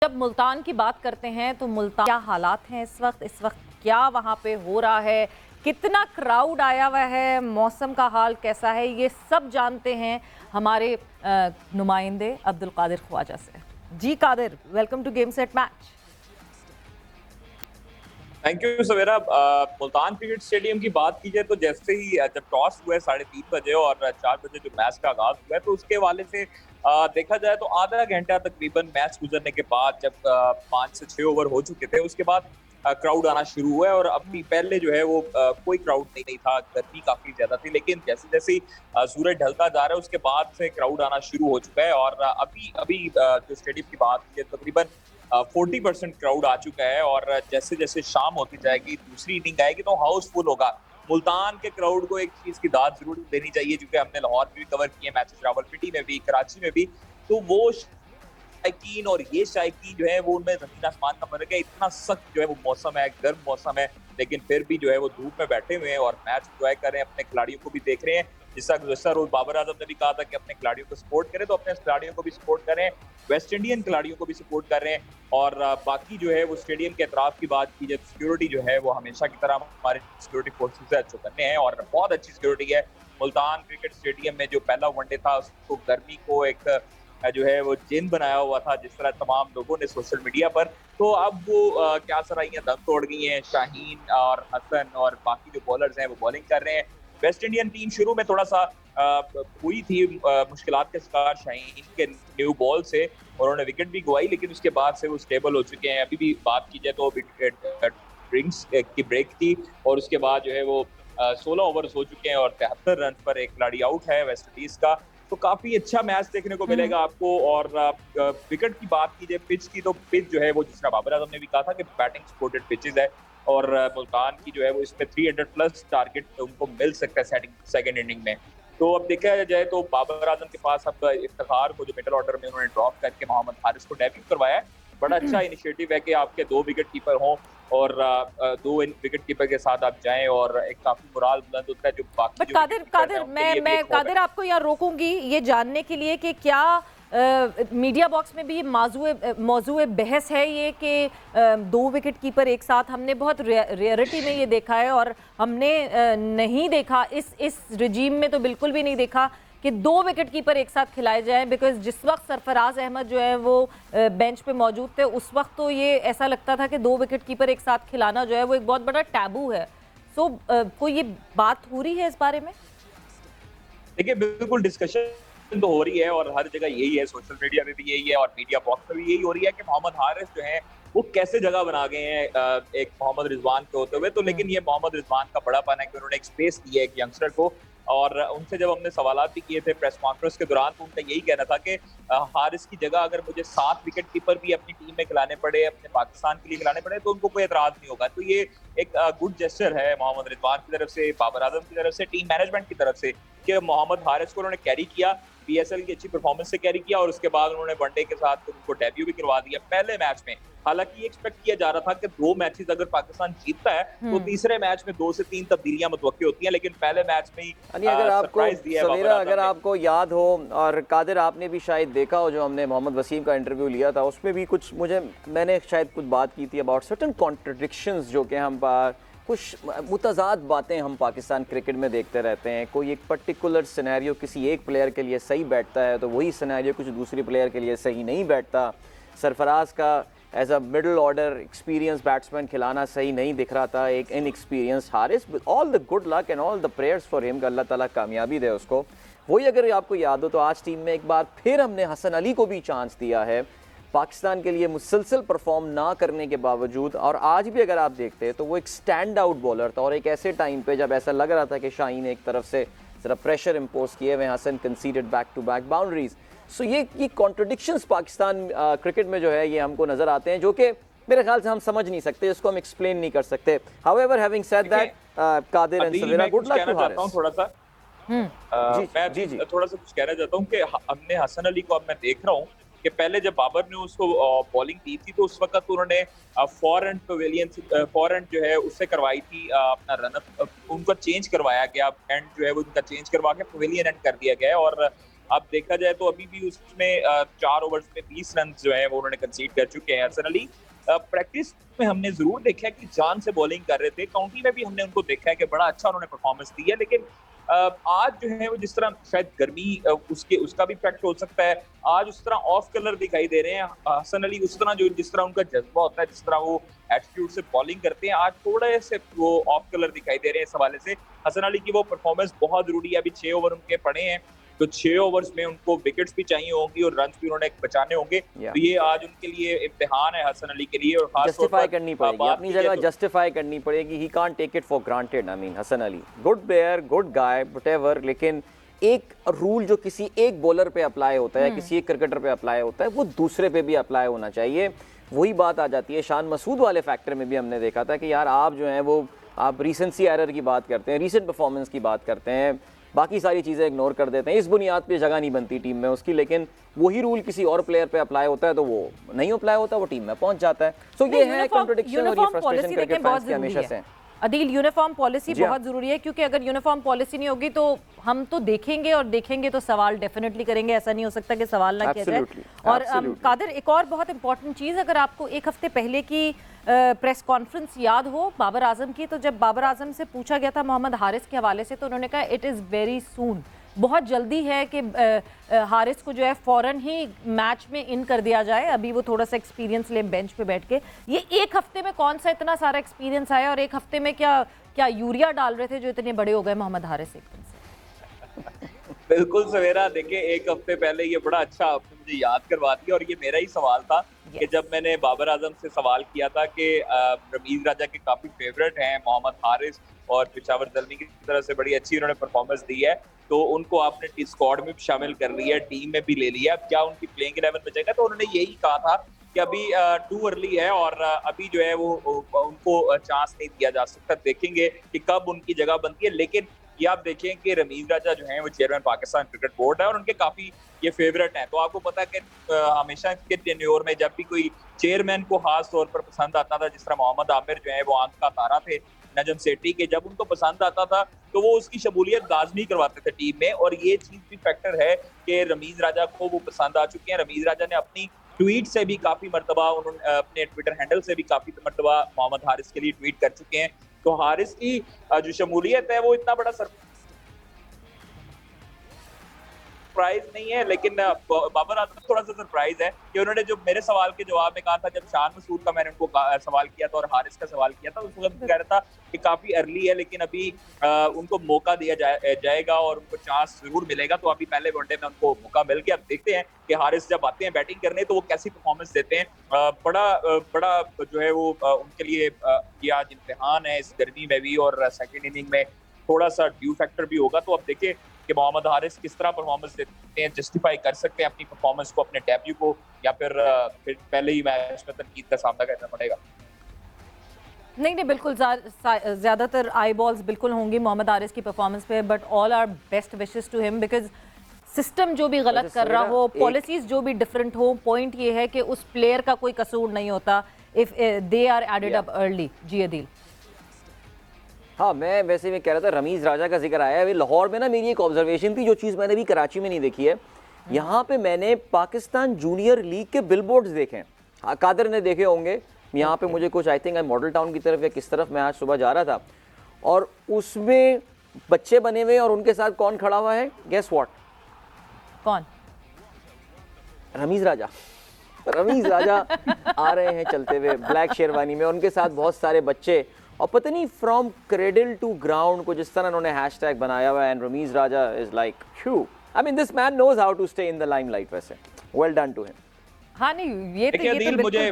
जब मुल्तान की बात करते हैं तो मुल्तान क्या हालात हैं इस वक्त क्या वहाँ पे हो रहा है, कितना क्राउड आया हुआ है, मौसम का हाल कैसा है, ये सब जानते हैं हमारे नुमाइंदे अब्दुल कादिर ख्वाजा से। जी Qadir, welcome to game set match. Thank you Savera. Multan cricket stadium की बात की जाए तो जैसे ही जब टॉस हुआ है 3:30 बजे और 4 बजे जो मैच का आगाज हुआ है तो उसके हवाले से देखा जाए तो आधा घंटा तकरीबन मैच गुजरने के बाद जब 5 से 6 ओवर हो चुके थे उसके बाद क्राउड आना शुरू हुआ है। और अभी पहले जो है वो कोई क्राउड नहीं था, गर्मी काफी ज्यादा थी, लेकिन जैसे जैसे ही सूरज ढलता जा रहा है उसके बाद से क्राउड आना शुरू हो चुका है। और अभी अभी जो स्टेडियम की बात की जाए तकरीबन 40% क्राउड आ चुका है। और जैसे जैसे शाम होती जाएगी, दूसरी इनिंग आएगी तो हाउसफुल होगा। मुल्तान के क्राउड को एक चीज की दाद जरूर देनी चाहिए, क्योंकि हमने लाहौर में भी कवर किए मैचेस, रावलपिंडी में भी, कराची में भी। तो वो शायकीन और ये शायकीन जो है वो उनमें जमीन आसमान का फर्क है। इतना सख्त जो है वो मौसम है, गर्म मौसम है, लेकिन फिर भी जो है वो धूप में बैठे हुए हैं और मैच एंजॉय कर रहे हैं, अपने खिलाड़ियों को भी देख रहे हैं। जिसका गुज़श्ता रोज बाबर आजम ने भी कहा था कि अपने खिलाड़ियों को सपोर्ट करें, तो अपने खिलाड़ियों को भी सपोर्ट करें, वेस्ट इंडियन खिलाड़ियों को भी सपोर्ट कर रहे हैं। और बाकी जो है वो स्टेडियम के अतराफ की बात की जाए, सिक्योरिटी जो है वो हमेशा की तरह हमारे सिक्योरिटी फोर्सेज से चौकन्ने हैं और बहुत अच्छी सिक्योरिटी है। मुल्तान क्रिकेट स्टेडियम में जो पहला वनडे था उसको गर्मी को एक जो है वो जिन बनाया हुआ था, जिस तरह तमाम लोगों ने सोशल मीडिया पर। तो अब वो क्या सराहियां दम तोड़ गई हैं। शाहीन और हसन और बाकी जो बॉलर्स हैं वो बॉलिंग कर रहे हैं। वेस्ट इंडियन टीम शुरू में थोड़ा सा हुई थी मुश्किलात के शिकार शाहीन के न्यू बॉल से, और उन्होंने विकेट भी गवाई, लेकिन उसके बाद से वो स्टेबल हो चुके हैं। अभी भी बात की जाए तो ड्रिंक्स की ब्रेक थी और उसके बाद जो है वो 16 ओवर्स हो चुके हैं और 73 रन पर एक खिलाड़ी आउट है वेस्ट इंडीज का। तो काफी अच्छा मैच देखने को मिलेगा आपको। और विकेट की बात की जाए, पिच की, तो पिच जो है वो जिस तरह बाबर आजम ने भी कहा था कि बैटिंग सपोर्टेड पिचेज है। और मुल्तान की जो है वो इसमें 300 प्लस टारगेट उनको मिल सकता है सेकंड इनिंग में। तो अब देखा जाए तो बाबर आजम के पास अब इफ्तिखार को जो मिडल ऑर्डर में उन्होंने ड्रॉप करके मोहम्मद हारिस को डेब्यू करवाया है। बड़ा अच्छा इनिशिएटिव है कि आपके 2 विकेट कीपर हों और 2 विकेट कीपर के साथ आप जाएं और एक काफी मुराल बुलंद होता है जो बाकी बट जो कादिर विकेट कीपर हैं कादिर उनके लिए भी मैं एक होप है। कादिर आपको यहाँ रोकूंगी ये जानने के लिए कि क्या मीडिया बॉक्स में भी मौजूए बहस है ये कि 2 विकेट कीपर एक साथ, हमने बहुत रेयरिटी में ये देखा है और हमने नहीं देखा इस रिजीम में तो बिल्कुल भी नहीं देखा कि 2 विकेट कीपर एक साथ खिलाए जाएं। बिकॉज जिस वक्त सरफराज अहमद जो है वो बेंच पे मौजूद थे उस वक्त तो ये ऐसा लगता था कि 2 विकेट कीपर एक साथ खिलाना जो है वो एक बहुत बड़ा टैबू है। सो कोई ये बात हो रही है इस बारे में? देखिए, बिल्कुल डिस्कशन तो हो रही है और हर जगह यही है, सोशल मीडिया में भी यही है और मीडिया बॉक्स में भी यही हो रही है कि मोहम्मद हारिस जो है वो कैसे जगह बना गए हैं एक मोहम्मद रिजवान के होते हुए। तो लेकिन ये मोहम्मद रिजवान का बड़ापन है कि उन्होंने एक स्पेस दी है एक यंगस्टर को। और उनसे जब हमने सवालात भी किए थे प्रेस कॉन्फ्रेंस के दौरान तो उनका यही कहना था कि हारिस की जगह अगर मुझे 7 विकेट कीपर भी अपनी टीम में खिलाने पड़े, अपने पाकिस्तान के लिए खिलाने पड़े, तो उनको कोई एतराज नहीं होगा। तो ये एक गुड जेस्चर है मोहम्मद रिजवान की तरफ से, बाबर आजम की तरफ से, टीम मैनेजमेंट की तरफ से कि मोहम्मद हारिस को उन्होंने कैरी किया, पीएसएल की अच्छी परफॉर्मेंस से कैरी किया और उसके बाद उन्होंने वनडे के साथ उनको डेब्यू भी करवा दिया पहले मैच में। हालांकि एक्सपेक्ट किया जा रहा था कि 2 मैचेस अगर पाकिस्तान जीतता है तो तीसरे मैच में 2 से 3 तब्दीलियां मुतवक्की होती हैं, लेकिन पहले मैच में ही यानी अगर आपको सरप्राइज दिया है बाबर सवेरा, आजम अगर ने। आपको याद हो और कादिर आपने भी शायद देखा हो, जो हमने मोहम्मद वसीम का इंटरव्यू लिया था उसमें भी कुछ मैंने शायद कुछ बात की थी अबाउट सर्टन कॉन्ट्रडिक्शंस जो कि हम कुछ मुतज़ाद बातें हम पाकिस्तान क्रिकेट में देखते रहते हैं। कोई एक पर्टिकुलर सिनेरियो किसी एक प्लेयर के लिए सही बैठता है तो वही सिनेरियो कुछ दूसरी प्लेयर के लिए सही नहीं बैठता। सरफराज का as a middle order experience batsman खिलाना सही नहीं दिख रहा था एक inexperience Haris. All the good luck and all the prayers for him, Allah ताला कामयाबी दे उसको। वही अगर आपको याद हो तो आज टीम में एक बार फिर हमने हसन अली को भी चांस दिया है पाकिस्तान के लिए मुसलसल परफॉर्म ना करने के बावजूद। और आज भी अगर आप देखते हैं तो वो एक स्टैंड आउट बॉलर था और एक ऐसे टाइम पे जब ऐसा लग रहा था कि शाहीन एक तरफ से ज़रा प्रेशर इम्पोज किए हुए, Hasan conceded back to back boundaries. So ये कॉन्ट्रडिक्शंस पाकिस्तान क्रिकेट में जो है ये हमको नज़र आते हैं, जो कि मेरे ख्याल से हम समझ नहीं सकते, इसको हम एक्सप्लेन नहीं कर सकते। However having said that, Qadir and Sawera, good luck to Haris. थोड़ा सा मैं जी जी थोड़ा सा कुछ कहना चाहता हूँ कि हमने हसन अली को, अब मैं देख रहा हूँ कि पहले जब बाबर ने उसको बॉलिंग दी थी तो उस वक्त तो उन्होंने फॉरेन पवेलियन फॉरेन जो है उससे करवाई थी अपना रनअप, उनका चेंज करवाया गया एंड जो है वो उनका चेंज करवा के पवेलियन एंड कर दिया गया। और अब देखा जाए तो अभी भी उसमें 4 ओवर्स में 20 रन जो है वो उन्होंने कंसीड कर चुके हैं। हसन अली प्रैक्टिस में हमने जरूर देखा है कि जान से बॉलिंग कर रहे थे, काउंटी में भी हमने उनको देखा है कि बड़ा अच्छा उन्होंने परफॉर्मेंस दी है, लेकिन आज जो है वो जिस तरह शायद गर्मी उसका भी इफेक्ट हो सकता है, आज उस तरह ऑफ कलर दिखाई दे रहे हैं हसन अली, उस तरह जो जिस तरह उनका जज्बा होता है, जिस तरह वो एटीट्यूड से बॉलिंग करते हैं, आज थोड़े से वो ऑफ कलर दिखाई दे रहे हैं। इस हवाले से हसन अली की वो परफॉर्मेंस बहुत जरूरी है। अभी 6 ओवर उनके पड़े हैं, तो 6 ओवर्स में उनको विकेट्स भी चाहिए होंगी और रन भी उन्होंने बचाने होंगे। तो ये आज उनके लिए इम्तिहान है हसन अली के लिए, और खास जस्टिफाई करनी पड़ेगी, अपनी जगह जस्टिफाई करनी पड़ेगी। He can't take it for granted. I mean Hasan Ali good player, good guy, whatever, लेकिन एक रूल जो किसी एक बॉलर पे अप्लाई होता है, किसी एक क्रिकेटर पे अप्लाई होता है, वो दूसरे पे भी अप्लाई होना चाहिए। वही बात आ जाती है शान मसूद वाले फैक्टर में भी हमने देखा था कि यार आप जो हैं वो आप रीसेंसी एरर की बात करते हैं, रीसेंट परफॉर्मेंस की बात करते हैं, बाकी सारी चीज़ें इग्नोर कर देते हैं। इस बुनियाद पे जगह नहीं बनती टीम में उसकी, लेकिन वही रूल किसी और प्लेयर पे अप्लाई होता है तो वो नहीं अप्लाई होता, वो टीम में पहुंच जाता है। सो ये है कॉन्ट्रडिक्शन और ये फ्रस्ट्रेशन क्रिकेट फैंस की हमेशा से। अदील, यूनिफॉर्म पॉलिसी बहुत जरूरी है, क्योंकि अगर यूनिफॉर्म पॉलिसी नहीं होगी तो हम तो देखेंगे और देखेंगे तो सवाल डेफिनेटली करेंगे, ऐसा नहीं हो सकता कि सवाल ना किया जाए। और कादिर, एक और बहुत इंपॉर्टेंट चीज़, अगर आपको एक हफ्ते पहले की प्रेस कॉन्फ्रेंस याद हो बाबर आजम की, तो जब बाबर आजम से पूछा गया था मोहम्मद हारिस के हवाले से, तो उन्होंने कहा इट इज़ वेरी सून, बहुत जल्दी है कि हारिस को जो है फ़ौरन ही मैच में इन कर दिया जाए, अभी वो थोड़ा सा एक्सपीरियंस ले बेंच पे बैठ के। ये एक हफ्ते में कौन सा इतना सारा एक्सपीरियंस आया, और एक हफ्ते में क्या क्या यूरिया डाल रहे थे जो इतने बड़े हो गए मोहम्मद हारिस एकदम से? बिल्कुल सवेरा, देखिए एक हफ्ते पहले ये बड़ा अच्छा आपने मुझे याद करवा दिया, और ये मेरा ही सवाल था कि जब मैंने बाबर आजम से सवाल किया था कि रमीज राजा के काफी फेवरेट हैं मोहम्मद हारिस, और पेशावर जल्मी की तरफ से बड़ी अच्छी उन्होंने परफॉर्मेंस दी है, तो उनको आपने स्क्वाड में भी शामिल कर लिया, टीम में भी ले लिया, अब क्या उनकी प्लेइंग 11 में जाएगा? तो उन्होंने यही कहा था कि अभी टू अर्ली है, और अभी जो है वो उनको चांस नहीं दिया जा सकता, देखेंगे कि कब उनकी जगह बनती है। लेकिन ये आप देखें कि रमीज राजा जो है वो चेयरमैन पाकिस्तान क्रिकेट बोर्ड है, और उनके काफी ये फेवरेट हैं। तो आपको पता है कि हमेशा के टेन्योर में जब भी कोई चेयरमैन को खास तौर पर पसंद आता था, जिस तरह मोहम्मद आमिर जो है वो आंख का तारा थे नजम सेठी के, जब उनको पसंद आता था तो वो उसकी शमूलियत लाजमी करवाते थे टीम में, और ये चीज भी फैक्टर है कि रमीज राजा को वो पसंद आ चुके हैं। रमीज राजा ने अपनी ट्वीट से भी काफी मरतबा, उन्होंने अपने ट्विटर हैंडल से भी काफी मरतबा मोहम्मद हारिस के लिए ट्वीट कर चुके हैं। तो हारिस की जो शमूलियत है वो इतना बड़ा सरप्राइज नहीं है, लेकिन बाबर आजम थोड़ा सा सरप्राइज है कि उन्होंने जो मेरे सवाल के जवाब में कहा था, जब शान मसूद का मैंने उनको सवाल किया था और हारिस का सवाल किया था, उस वक्त कह रहा था कि काफी अर्ली है, लेकिन अभी उनको मौका दिया जाएगा और उनको चांस जरूर मिलेगा। तो अभी पहले वनडे में उनको मौका मिल गया, अब देखते हैं कि हारिस जब आते हैं बैटिंग करने तो वो कैसी परफॉर्मेंस देते हैं। बड़ा जो है वो उनके लिए ये आज इम्तिहान है इस गर्मी में भी, और सेकेंड इनिंग में थोड़ा सा ड्यू फैक्टर भी होगा। तो अब देखिए कि मोहम्मद हारिस किस तरह परफॉर्मेंस देते हैं, जस्टिफाई कर सकते हैं अपनी परफॉर्मेंस को, अपने डेब्यू को, या फिर पहले ही मैच में तनकीद का सामना करना पड़ेगा। नहीं, बिल्कुल ज़्यादातर आई बॉल्स बिल्कुल होंगी मोहम्मद हारिस की परफॉर्मेंस पे, but all are best wishes to him, because system जो भी गलत कर रहा हो, पॉलिसीज जो भी डिफरेंट हो, पॉइंट ये है कि उस प्लेयर का कोई कसूर नहीं होता if they are added up early. जी अदील। हाँ, मैं वैसे मैं कह रहा था, रमीज राजा का जिक्र आया है, अभी लाहौर में ना मेरी एक ऑब्जर्वेशन थी, जो चीज़ मैंने भी कराची में नहीं देखी है। यहाँ पे मैंने पाकिस्तान जूनियर लीग के बिलबोर्ड्स देखे हैं, हाँ कादर ने देखे होंगे। यहाँ पे मुझे कुछ आई थिंक मॉडल टाउन की तरफ या किस तरफ मैं आज सुबह जा रहा था, और उसमें बच्चे बने हुए और उनके साथ कौन खड़ा हुआ है? Guess what? कौन? रमीज राजा। रमीज राजा आ रहे हैं चलते हुए ब्लैक शेरवानी में, उनके साथ बहुत सारे बच्चे, और पता नहीं फ्रॉम क्रेडल टू ग्राउंड को जिस तरह उन्होंने हैशटैग बनाया हुआ है, and Rameez Raja is like uh, I mean this man knows how to stay in the limelight. वैसे वेल डन टू हिम। हाँ नहीं, ये तो मुझे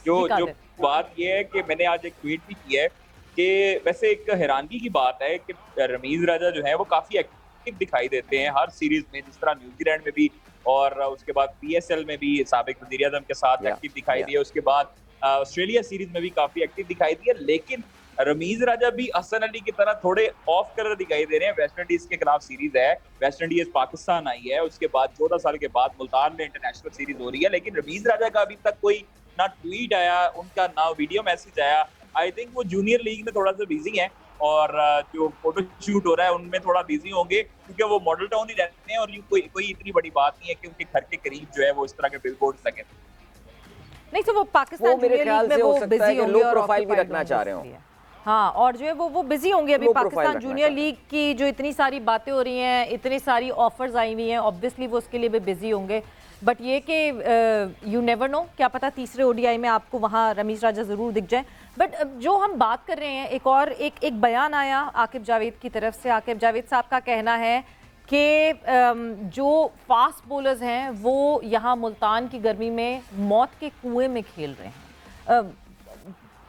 जो बात ये है कि मैंने आज एक ट्वीट भी किया है कि वैसे एक हैरानगी की बात है कि रमीज राजा जो है वो काफी एक्टिव दिखाई देते हैं हर सीरीज में, जिस तरह न्यूजीलैंड में भी, और उसके बाद PSL में भी साबिक वज़ीर आज़म के साथ एक्टिव दिखाई दिए, उसके बाद ऑस्ट्रेलिया सीरीज में भी काफी एक्टिव दिखाई दिए। लेकिन रमीज राजा भी हसन अली की तरह थोड़े ऑफ कलर दिखाई दे रहे हैं। वेस्ट इंडीज के खिलाफ सीरीज है, वेस्ट इंडीज पाकिस्तान आई है, उसके बाद 14 साल के बाद मुल्तान में इंटरनेशनल सीरीज हो रही है, लेकिन रमीज राजा का अभी तक कोई ना ट्वीट आया उनका, ना वीडियो मैसेज आया। आई थिंक वो जूनियर लीग में थोड़ा सा बिजी है, और जो फोटो शूट हो रहा है उनमें थोड़ा बिजी होंगे, क्योंकि वो मॉडल टाउन ही रहते हैं और ये कोई इतनी बड़ी बात नहीं है कि उनके घर के करीब जो है वो इस तरह के बिलबोर्ड्स लगे। नहीं तो वो पाकिस्तान वो मेरे जूनियर ख्याल लीग में से हो वो सकता है बिजी कि होंगे लो और प्रोफाइल भी occupied रखना होंगे चाह रहे हों। इसलिए। हाँ, और जो है वो बिजी होंगे अभी। लो प्रोफाइल पाकिस्तान रखना जूनियर चाह रहे लीग की जो इतनी सारी बातें हो रही हैं, इतनी सारी ऑफर्स आई हुई हैं, ऑब्वियसली वो उसके लिए भी बिजी होंगे। बट ये कि यू नेवर नो, क्या पता तीसरे ओडीआई में आपको वहाँ रमीज राजा ज़रूर दिख जाए। बट जो हम बात कर रहे हैं, एक बयान आया आकिब जावेद की तरफ से। आकिब जावेद साहब का कहना है कि जो फास्ट बॉलर्स हैं वो यहाँ मुल्तान की गर्मी में मौत के कुएं में खेल रहे हैं।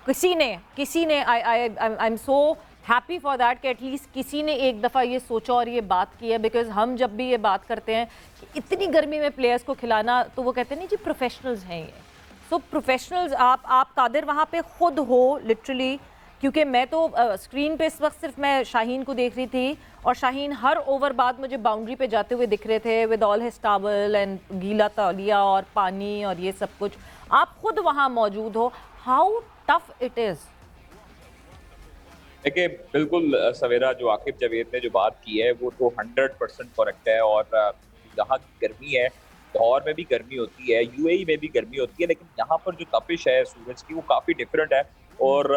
किसी ने I am so happy for that कि एटलीस्ट किसी ने एक दफ़ा ये सोचा और ये बात की है। बिकॉज हम जब भी ये बात करते हैं कि इतनी गर्मी में प्लेयर्स को खिलाना, तो वो कहते हैं नहीं जी प्रोफेशनल्स हैं ये। सो प्रोफेशनल्स आप कादिर वहाँ पे खुद हो लिटरली, क्योंकि मैं तो स्क्रीन पे इस वक्त सिर्फ मैं शाहीन को देख रही थी और शाहीन हर ओवर बाद मुझे बाउंड्री पे जाते हुए दिख रहे थे with all his towel and गीला तौलिया और पानी और ये सब कुछ। आप खुद वहाँ मौजूद हो, हाउ टफ इट इज़? देखिए बिल्कुल सवेरा, जो आकिब जावेद ने जो बात की है वो तो 100% करेक्ट है। और यहाँ की गर्मी है, लाहौर में भी गर्मी होती है, यूएई में भी गर्मी होती है, लेकिन यहाँ पर जो तपिश है सूरज की वो काफ़ी डिफरेंट है। और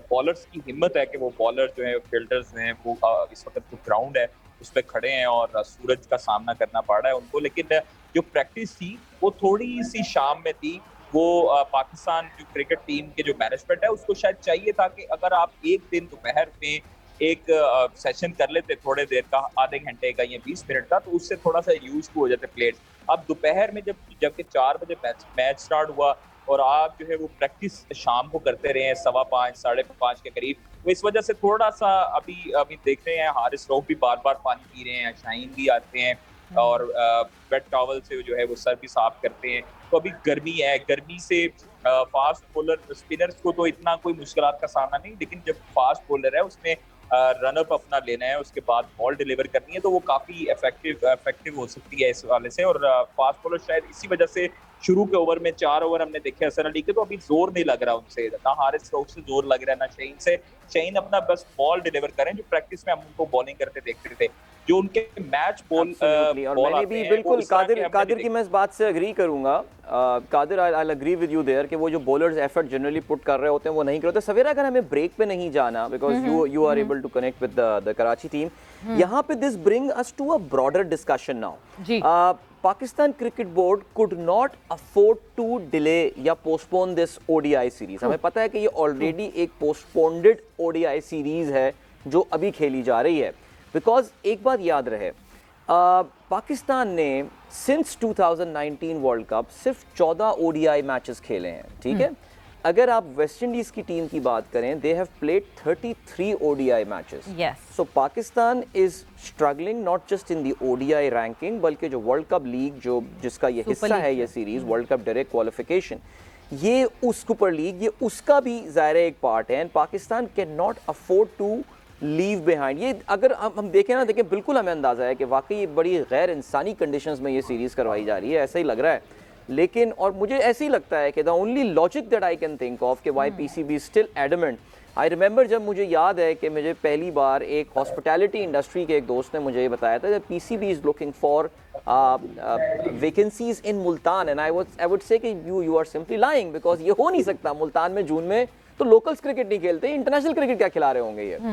बॉलर्स की हिम्मत है कि वो बॉलर जो है फील्डर्स हैं वो इस वक्त जो ग्राउंड है उस पर खड़े हैं और सूरज का सामना करना पड़ रहा है उनको। लेकिन जो प्रैक्टिस थी वो थोड़ी सी शाम में थी। वो पाकिस्तान जो क्रिकेट टीम के जो मैनेजमेंट है उसको शायद चाहिए था कि अगर आप एक दिन दोपहर में एक सेशन कर लेते थोड़े देर का, आधे घंटे का या 20 मिनट का, तो उससे थोड़ा सा यूज हो जाते प्लेयर्स। अब दोपहर में जबकि 4 बजे मैच स्टार्ट हुआ और आप जो है वो प्रैक्टिस शाम को करते रहे हैं 5:15 5:30 के करीब, तो इस वजह से थोड़ा सा अभी देख रहे हैं हारिस रऊफ भी बार बार पानी पी रहे हैं, शाहीन भी आते हैं और वेट टॉवल से जो है वो सर भी साफ करते हैं। तो अभी गर्मी है, गर्मी से फास्ट बॉलर स्पिनर्स को तो इतना कोई मुश्किलात का सामना नहीं, लेकिन जब फास्ट बॉलर है उसमें रनअप अपना लेना है, उसके बाद बॉल डिलीवर करनी है, तो वो काफ़ी इफेक्टिव हो सकती है इस वाले से। और फास्ट बॉलर शायद इसी वजह से शुरू के ओवर में 4 ओवर हमने देखे हसन अली के, तो अभी जोर नहीं लग रहा उनसे, ना हारिस रऊफ से जोर लग रहा है ना शाहीन से। शाहीन अपना बस बॉल डिलीवर करें, जो प्रैक्टिस में हम उनको बॉलिंग करते देखते थे, जो उनके मैच बॉल और मैंने भी बिल्कुल कादिर की मैं इस बात से एग्री करूंगा। Qadir I agree with you there कि वो जो बॉलर्स एफर्ट जनरली पुट कर रहे होते हैं वो नहीं करते। सवेरा अगर हमें ब्रेक पे नहीं जाना, because you are able to connect with the Karachi team, यहाँ पे this bring us to a broader discussion now. Pakistan cricket board could not afford to delay या पोस्टपोन दिस ओडीआई सीरीज। हमें पता है कि ये ऑलरेडी एक पोस्टपोन्डेड ओडीआई सीरीज है जो अभी खेली जा रही है। बिकॉज एक बात याद रहे, पाकिस्तान ने सिंस 2019 वर्ल्ड कप सिर्फ 14 ओडीआई मैचेस खेले हैं, ठीक है। अगर आप वेस्ट इंडीज की टीम की बात करें, they have played 33 ODI matches. So Pakistan is struggling not just in the ODI ranking, बल्कि जो वर्ल्ड कप लीग जिसका ये हिस्सा है ये series, world cup direct qualification, ये उस सुपर लीग, ये उसका भी ज़ाहिर एक पार्ट है। And Pakistan can not afford to leave behind. ये अगर हम देखें ना, देखें बिल्कुल हमें अंदाज़ा है कि वाकई बड़ी गैर इंसानी कंडीशंस में ये सीरीज़ करवाई जा रही है, ऐसा ही लग रहा है। लेकिन और मुझे ऐसे ही लगता है कि the only logic that I can think of कि why PCB still adamant. I remember जब मुझे याद है कि मुझे पहली बार एक हॉस्पिटैलिटी इंडस्ट्री के एक दोस्त ने मुझे ये बताया था that PCB is looking for vacancies in Multan, and I would say कि you are simply lying, because ये हो नहीं सकता। मुल्तान में जून में तो लोकल्स क्रिकेट नहीं खेलते, इंटरनेशनल क्रिकेट क्या खिला रहे होंगे ये।